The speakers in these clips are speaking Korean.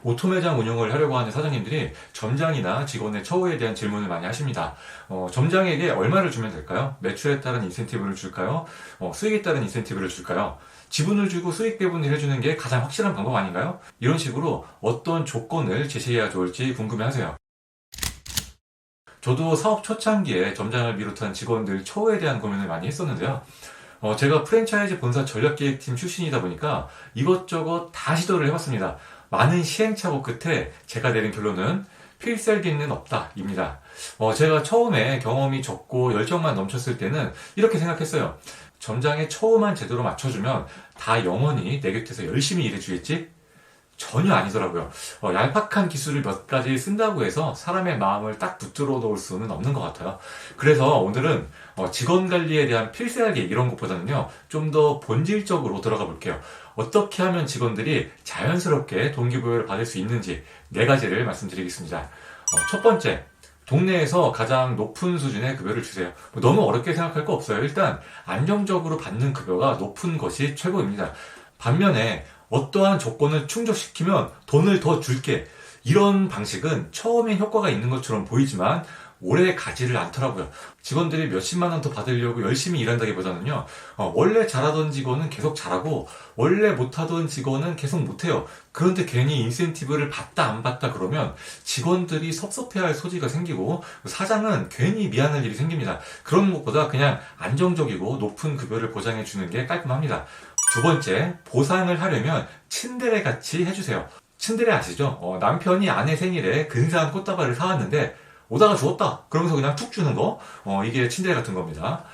오토 매장 운영을 하려고 하는 사장님들이 점장이나 직원의 처우에 대한 질문을 많이 하십니다. 점장에게 얼마를 주면 될까요? 매출에 따른 인센티브를 줄까요? 수익에 따른 인센티브를 줄까요? 지분을 주고 수익 배분을 해주는 게 가장 확실한 방법 아닌가요? 이런 식으로 어떤 조건을 제시해야 좋을지 궁금해하세요. 저도 사업 초창기에 점장을 비롯한 직원들 처우에 대한 고민을 많이 했었는데요. 제가 프랜차이즈 본사 전략기획팀 출신이다 보니까 이것저것 다 시도를 해봤습니다. 많은 시행착오 끝에 제가 내린 결론은 필살기는 없다입니다. 제가 처음에 경험이 적고 열정만 넘쳤을 때는 이렇게 생각했어요. 점장의 처우만 제대로 맞춰주면 다 영원히 내 곁에서 열심히 일해주겠지? 전혀 아니더라고요. 얄팍한 기술을 몇 가지 쓴다고 해서 사람의 마음을 딱 붙들어 놓을 수는 없는 것 같아요. 그래서 오늘은 직원 관리에 대한 필살기 이런 것보다는요, 좀 더 본질적으로 들어가 볼게요. 어떻게 하면 직원들이 자연스럽게 동기부여를 받을 수 있는지 네 가지를 말씀드리겠습니다. 첫 번째, 동네에서 가장 높은 수준의 급여를 주세요. 너무 어렵게 생각할 거 없어요. 일단 안정적으로 받는 급여가 높은 것이 최고입니다. 반면에 어떠한 조건을 충족시키면 돈을 더 줄게. 이런 방식은 처음엔 효과가 있는 것처럼 보이지만 오래 가지를 않더라고요. 직원들이 몇십만 원 더 받으려고 열심히 일한다기보다는요, 원래 잘하던 직원은 계속 잘하고 원래 못하던 직원은 계속 못해요. 그런데 괜히 인센티브를 받다 안 받다 그러면 직원들이 섭섭해할 소지가 생기고 사장은 괜히 미안할 일이 생깁니다. 그런 것보다 그냥 안정적이고 높은 급여를 보장해 주는 게 깔끔합니다. 두 번째, 보상을 하려면 츤데레 같이 해주세요. 츤데레 아시죠? 남편이 아내 생일에 근사한 꽃다발을 사왔는데 오다가 주웠다. 그러면서 그냥 툭 주는 거. 이게 츤데레 같은 겁니다.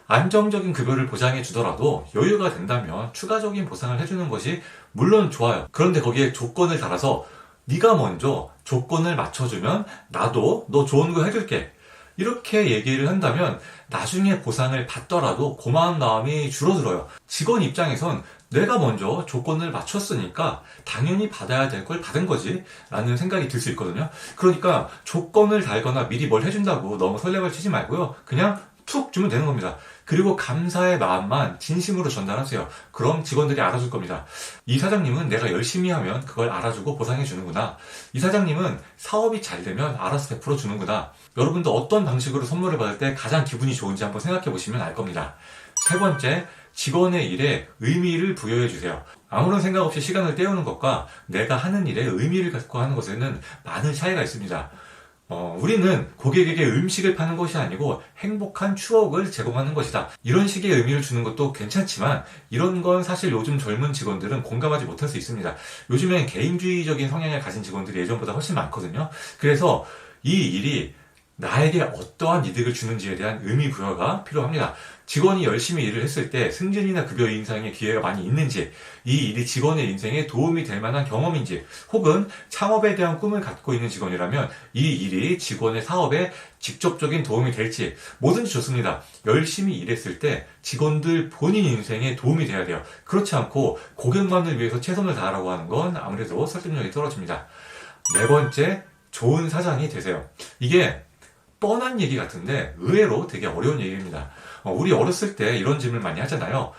안정적인 급여를 보장해 주더라도 여유가 된다면 추가적인 보상을 해주는 것이 물론 좋아요. 그런데 거기에 조건을 달아서 네가 먼저 조건을 맞춰주면 나도 너 좋은 거 해줄게. 이렇게 얘기를 한다면 나중에 보상을 받더라도 고마운 마음이 줄어들어요. 직원 입장에선 내가 먼저 조건을 맞췄으니까 당연히 받아야 될 걸 받은 거지 라는 생각이 들 수 있거든요. 그러니까 조건을 달거나 미리 뭘 해준다고 너무 설레발 치지 말고요. 그냥 툭 주면 되는 겁니다. 그리고 감사의 마음만 진심으로 전달하세요. 그럼 직원들이 알아줄 겁니다. 이 사장님은 내가 열심히 하면 그걸 알아주고 보상해 주는구나. 이 사장님은 사업이 잘 되면 알아서 베풀어 주는구나. 여러분도 어떤 방식으로 선물을 받을 때 가장 기분이 좋은지 한번 생각해 보시면 알 겁니다. 세 번째, 직원의 일에 의미를 부여해 주세요. 아무런 생각 없이 시간을 때우는 것과 내가 하는 일에 의미를 갖고 하는 것에는 많은 차이가 있습니다. 우리는 고객에게 음식을 파는 것이 아니고 행복한 추억을 제공하는 것이다. 이런 식의 의미를 주는 것도 괜찮지만 이런 건 사실 요즘 젊은 직원들은 공감하지 못할 수 있습니다. 요즘엔 개인주의적인 성향을 가진 직원들이 예전보다 훨씬 많거든요. 그래서 이 일이 나에게 어떠한 이득을 주는지에 대한 의미 부여가 필요합니다. 직원이 열심히 일을 했을 때 승진이나 급여 인상의 기회가 많이 있는지, 이 일이 직원의 인생에 도움이 될 만한 경험인지, 혹은 창업에 대한 꿈을 갖고 있는 직원이라면 이 일이 직원의 사업에 직접적인 도움이 될지, 뭐든지 좋습니다. 열심히 일했을 때 직원들 본인 인생에 도움이 돼야 돼요. 그렇지 않고 고객만을 위해서 최선을 다하라고 하는 건 아무래도 설득력이 떨어집니다. 네 번째, 좋은 사장이 되세요. 이게 뻔한 얘기 같은데 의외로 되게 어려운 얘기입니다. 우리 어렸을 때 이런 질문 많이 하잖아요.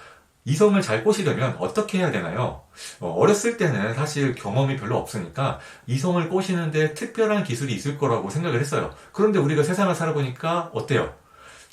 이성을 잘 꼬시려면 어떻게 해야 되나요? 어렸을 때는 사실 경험이 별로 없으니까 이성을 꼬시는데 특별한 기술이 있을 거라고 생각을 했어요. 그런데 우리가 세상을 살아보니까 어때요?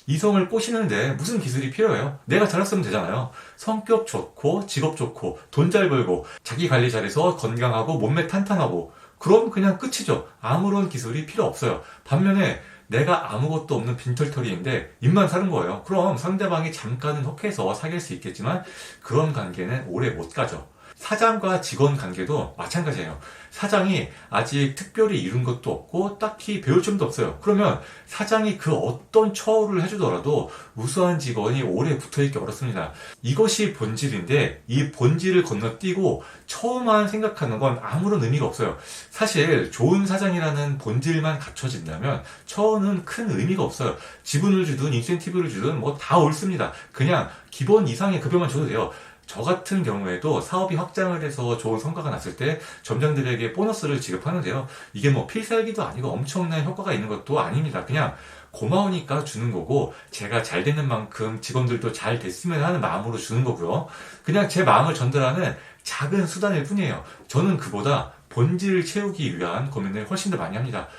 이성을 꼬시는데 무슨 기술이 필요해요? 내가 잘했으면 되잖아요. 성격 좋고 직업 좋고 돈 잘 벌고 자기 관리 잘해서 건강하고 몸매 탄탄하고 그럼 그냥 끝이죠. 아무런 기술이 필요 없어요. 반면에 내가 아무것도 없는 빈털터리인데 입만 사는 거예요. 그럼 상대방이 잠깐은 혹해서 사귈 수 있겠지만 그런 관계는 오래 못 가죠. 사장과 직원 관계도 마찬가지예요. 사장이 아직 특별히 이룬 것도 없고 딱히 배울 점도 없어요. 그러면 사장이 그 어떤 처우를 해주더라도 우수한 직원이 오래 붙어있기 어렵습니다. 이것이 본질인데 이 본질을 건너뛰고 처우만 생각하는 건 아무런 의미가 없어요. 사실 좋은 사장이라는 본질만 갖춰진다면 처우는 큰 의미가 없어요. 지분을 주든 인센티브를 주든 뭐 다 옳습니다. 그냥 기본 이상의 급여만 줘도 돼요. 저 같은 경우에도 사업이 확장을 해서 좋은 성과가 났을 때 점장들에게 보너스를 지급하는데요. 이게 뭐 필살기도 아니고 엄청난 효과가 있는 것도 아닙니다. 그냥 고마우니까 주는 거고 제가 잘 되는 만큼 직원들도 잘 됐으면 하는 마음으로 주는 거고요. 그냥 제 마음을 전달하는 작은 수단일 뿐이에요. 저는 그보다 본질을 채우기 위한 고민을 훨씬 더 많이 합니다.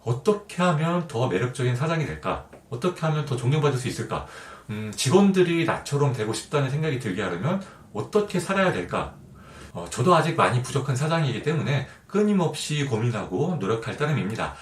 어떻게 하면 더 매력적인 사장이 될까? 어떻게 하면 더 존경받을 수 있을까? 직원들이 나처럼 되고 싶다는 생각이 들게 하려면 어떻게 살아야 될까? 저도 아직 많이 부족한 사장이기 때문에 끊임없이 고민하고 노력할 따름입니다.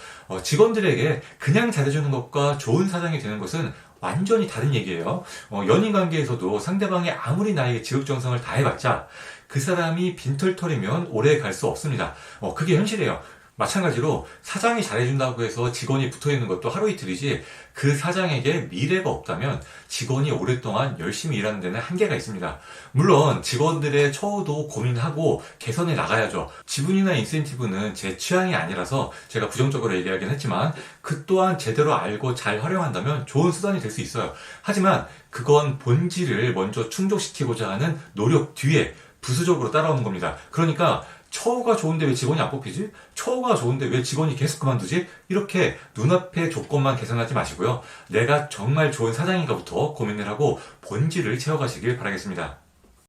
직원들에게 그냥 잘해주는 것과 좋은 사장이 되는 것은 완전히 다른 얘기예요. 연인 관계에서도 상대방이 아무리 나에게 지극정성을 다해봤자 그 사람이 빈털털이면 오래 갈 수 없습니다. 그게 현실이에요. 마찬가지로 사장이 잘해준다고 해서 직원이 붙어있는 것도 하루 이틀이지 그 사장에게 미래가 없다면 직원이 오랫동안 열심히 일하는 데는 한계가 있습니다. 물론 직원들의 처우도 고민하고 개선해 나가야죠. 지분이나 인센티브는 제 취향이 아니라서 제가 부정적으로 얘기하긴 했지만 그 또한 제대로 알고 잘 활용한다면 좋은 수단이 될 수 있어요. 하지만 그건 본질을 먼저 충족시키고자 하는 노력 뒤에 부수적으로 따라오는 겁니다. 그러니까 처우가 좋은데 왜 직원이 안 뽑히지? 처우가 좋은데 왜 직원이 계속 그만두지? 이렇게 눈앞의 조건만 계산하지 마시고요. 내가 정말 좋은 사장인가부터 고민을 하고 본질을 채워가시길 바라겠습니다.